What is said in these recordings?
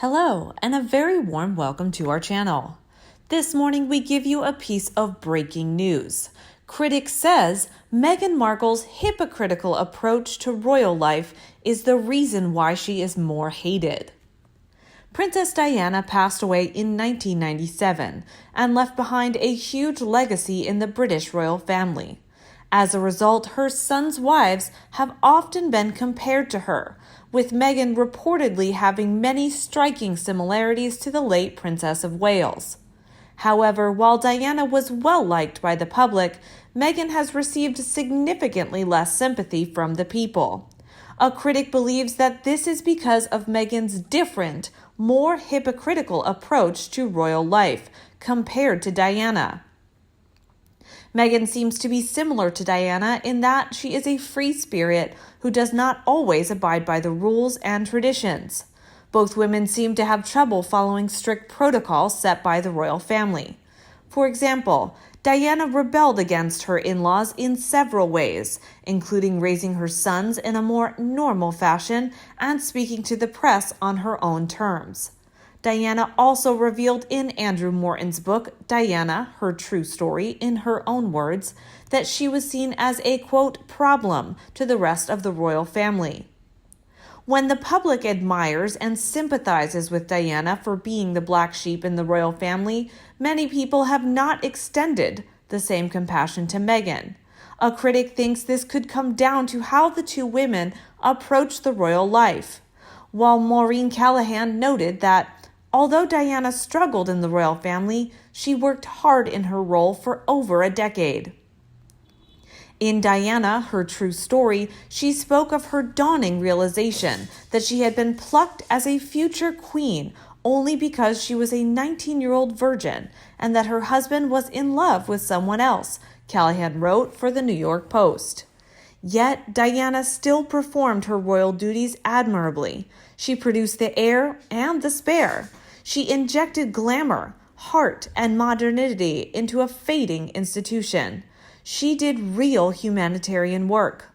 Hello, and a very warm welcome to our channel. This morning we give you a piece of breaking news. Critic says Meghan Markle's hypocritical approach to royal life is the reason why she is more hated. Princess Diana passed away in 1997 and left behind a huge legacy in the British royal family. As a result, her sons' wives have often been compared to her, with Meghan reportedly having many striking similarities to the late Princess of Wales. However, while Diana was well liked by the public, Meghan has received significantly less sympathy from the people. A critic believes that this is because of Meghan's different, more hypocritical approach to royal life compared to Diana. Meghan seems to be similar to Diana in that she is a free spirit who does not always abide by the rules and traditions. Both women seem to have trouble following strict protocols set by the royal family. For example, Diana rebelled against her in-laws in several ways, including raising her sons in a more normal fashion and speaking to the press on her own terms. Diana also revealed in Andrew Morton's book, Diana, Her True Story, in her own words, that she was seen as a, quote, problem to the rest of the royal family. When the public admires and sympathizes with Diana for being the black sheep in the royal family, many people have not extended the same compassion to Meghan. A critic thinks this could come down to how the two women approach the royal life, while Maureen Callahan noted that although Diana struggled in the royal family, she worked hard in her role for over a decade. In Diana, Her True Story, she spoke of her dawning realization that she had been plucked as a future queen only because she was a 19-year-old virgin and that her husband was in love with someone else, Callahan wrote for the New York Post. Yet, Diana still performed her royal duties admirably. She produced the heir and the spare. She injected glamour, heart, and modernity into a fading institution. She did real humanitarian work.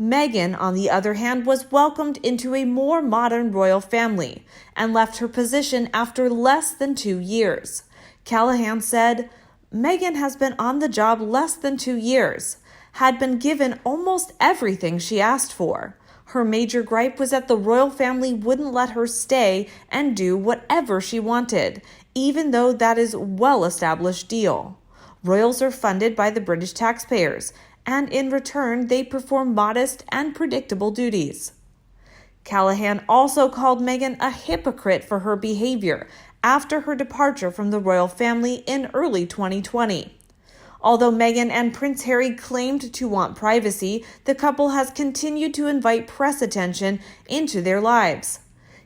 Meghan, on the other hand, was welcomed into a more modern royal family and left her position after less than 2 years. Callahan said, Meghan has been on the job less than 2 years, had been given almost everything she asked for. Her major gripe was that the royal family wouldn't let her stay and do whatever she wanted, even though that is a well-established deal. Royals are funded by the British taxpayers, and in return they perform modest and predictable duties. Callahan also called Meghan a hypocrite for her behavior after her departure from the royal family in early 2020. Although Meghan and Prince Harry claimed to want privacy, the couple has continued to invite press attention into their lives.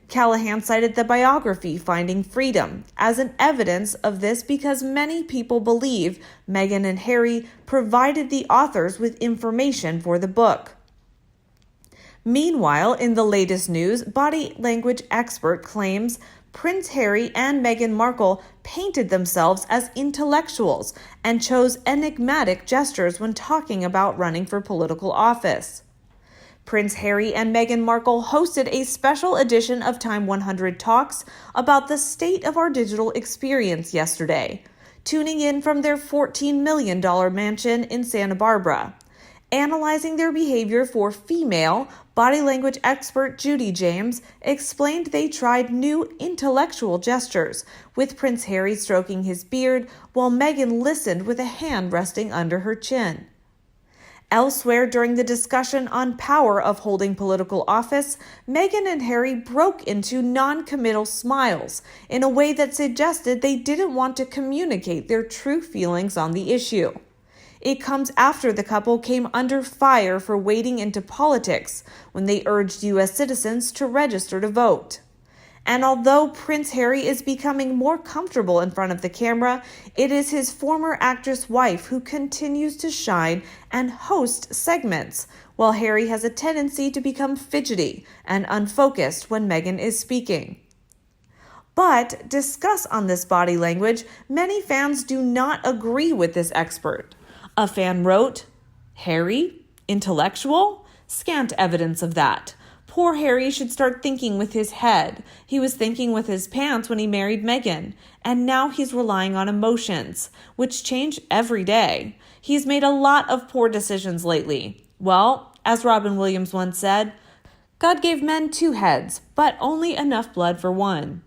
Callahan cited the biography Finding Freedom as an evidence of this because many people believe Meghan and Harry provided the authors with information for the book. Meanwhile, in the latest news, body language expert claims Prince Harry and Meghan Markle painted themselves as intellectuals and chose enigmatic gestures when talking about running for political office. Prince Harry and Meghan Markle hosted a special edition of Time 100 Talks about the state of our digital experience yesterday, tuning in from their $14 million mansion in Santa Barbara. Analyzing their behavior for female, body language expert Judy James explained they tried new intellectual gestures, with Prince Harry stroking his beard while Meghan listened with a hand resting under her chin. Elsewhere, during the discussion on power of holding political office, Meghan and Harry broke into non-committal smiles in a way that suggested they didn't want to communicate their true feelings on the issue. It comes after the couple came under fire for wading into politics when they urged U.S. citizens to register to vote. And although Prince Harry is becoming more comfortable in front of the camera, it is his former actress wife who continues to shine and host segments, while Harry has a tendency to become fidgety and unfocused when Meghan is speaking. But discuss on this body language, many fans do not agree with this expert. A fan wrote, Harry? Intellectual? Scant evidence of that. Poor Harry should start thinking with his head. He was thinking with his pants when he married Meghan, and now he's relying on emotions, which change every day. He's made a lot of poor decisions lately. Well, as Robin Williams once said, God gave men 2 heads, but only enough blood for one.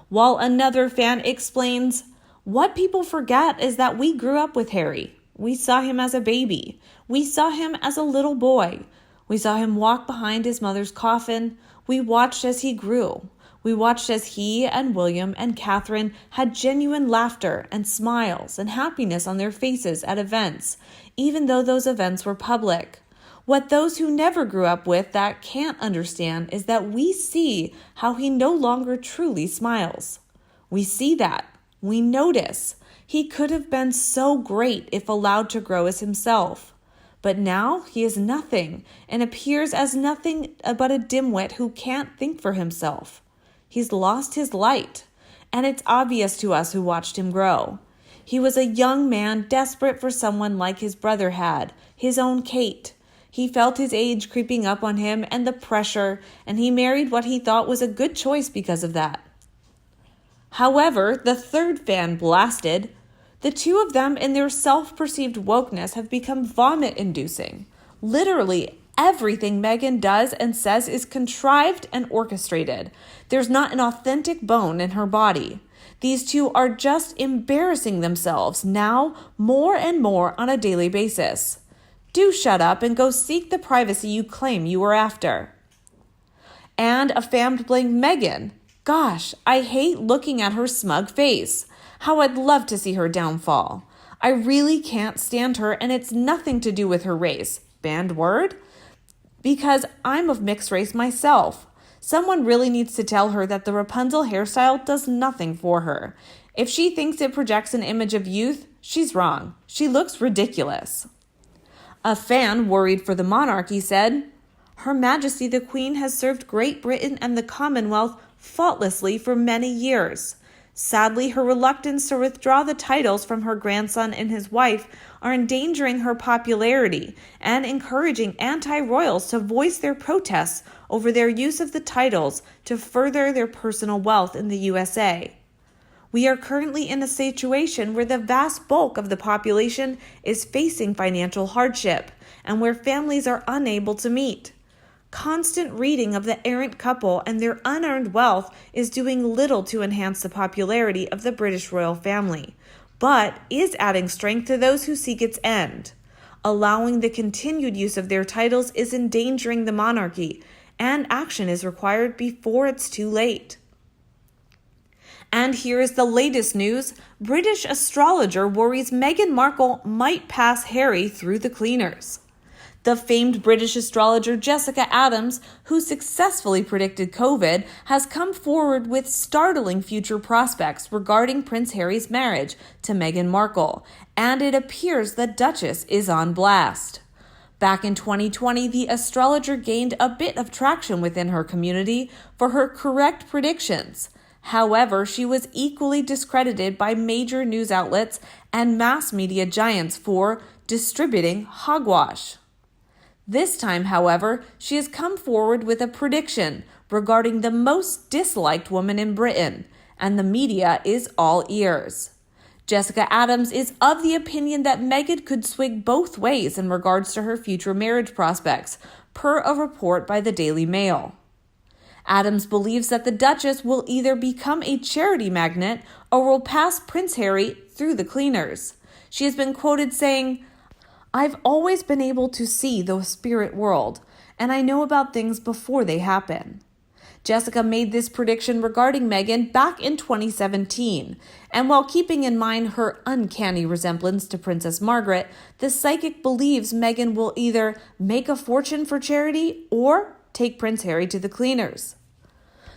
While another fan explains, what people forget is that we grew up with Harry. We saw him as a baby. We saw him as a little boy. We saw him walk behind his mother's coffin. We watched as he grew. We watched as he and William and Catherine had genuine laughter and smiles and happiness on their faces at events, even though those events were public. What those who never grew up with that can't understand is that we see how he no longer truly smiles. We see that. We notice. He could have been so great if allowed to grow as himself. But now he is nothing and appears as nothing but a dimwit who can't think for himself. He's lost his light, and it's obvious to us who watched him grow. He was a young man desperate for someone like his brother had, his own Kate. He felt his age creeping up on him and the pressure, and he married what he thought was a good choice because of that. However, the third fan blasted, the 2 of them in their self-perceived wokeness have become vomit-inducing. Literally, everything Meghan does and says is contrived and orchestrated. There's not an authentic bone in her body. These 2 are just embarrassing themselves now more and more on a daily basis. Do shut up and go seek the privacy you claim you were after. And a fan blamed Meghan. Gosh, I hate looking at her smug face. How I'd love to see her downfall. I really can't stand her, and it's nothing to do with her race. Banned word? Because I'm of mixed race myself. Someone really needs to tell her that the Rapunzel hairstyle does nothing for her. If she thinks it projects an image of youth, she's wrong. She looks ridiculous. A fan worried for the monarchy said, Her Majesty the Queen has served Great Britain and the Commonwealth faultlessly for many years. Sadly, her reluctance to withdraw the titles from her grandson and his wife are endangering her popularity and encouraging anti-royals to voice their protests over their use of the titles to further their personal wealth in the USA. We are currently in a situation where the vast bulk of the population is facing financial hardship and where families are unable to meet. Constant reading of the errant couple and their unearned wealth is doing little to enhance the popularity of the British royal family, but is adding strength to those who seek its end. Allowing the continued use of their titles is endangering the monarchy, and action is required before it's too late. And here is the latest news. British astrologer worries Meghan Markle might pass Harry through the cleaners. The famed British astrologer Jessica Adams, who successfully predicted COVID, has come forward with startling future prospects regarding Prince Harry's marriage to Meghan Markle, and it appears the Duchess is on blast. Back in 2020, the astrologer gained a bit of traction within her community for her correct predictions. However, she was equally discredited by major news outlets and mass media giants for distributing hogwash. This time, however, she has come forward with a prediction regarding the most disliked woman in Britain, and the media is all ears. Jessica Adams is of the opinion that Meghan could swing both ways in regards to her future marriage prospects, per a report by the Daily Mail. Adams believes that the Duchess will either become a charity magnet or will pass Prince Harry through the cleaners. She has been quoted saying, "I've always been able to see the spirit world, and I know about things before they happen." Jessica made this prediction regarding Meghan back in 2017, and while keeping in mind her uncanny resemblance to Princess Margaret, the psychic believes Meghan will either make a fortune for charity or take Prince Harry to the cleaners.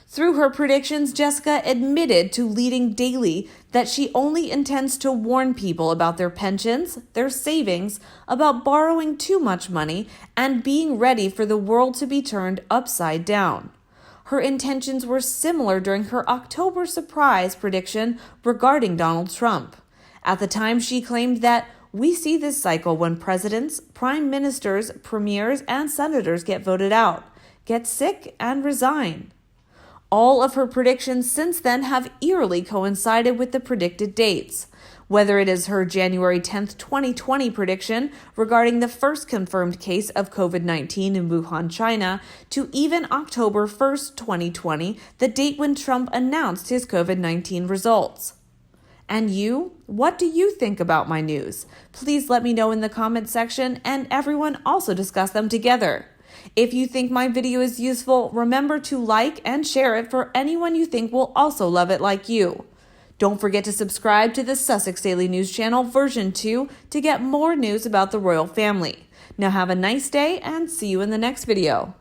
Through her predictions, Jessica admitted to Leading Daily that she only intends to warn people about their pensions, their savings, about borrowing too much money, and being ready for the world to be turned upside down. Her intentions were similar during her October surprise prediction regarding Donald Trump. At the time, she claimed that we see this cycle when presidents, prime ministers, premiers, and senators get voted out. get sick, and resign. All of her predictions since then have eerily coincided with the predicted dates, whether it is her January 10th, 2020 prediction regarding the first confirmed case of COVID-19 in Wuhan, China, to even October 1st, 2020, the date when Trump announced his COVID-19 results. And you? What do you think about my news? Please let me know in the comments section, and everyone also discuss them together. If you think my video is useful, remember to like and share it for anyone you think will also love it like you. Don't forget to subscribe to the Sussex Daily News Channel version 2 to get more news about the royal family. Now have a nice day and see you in the next video.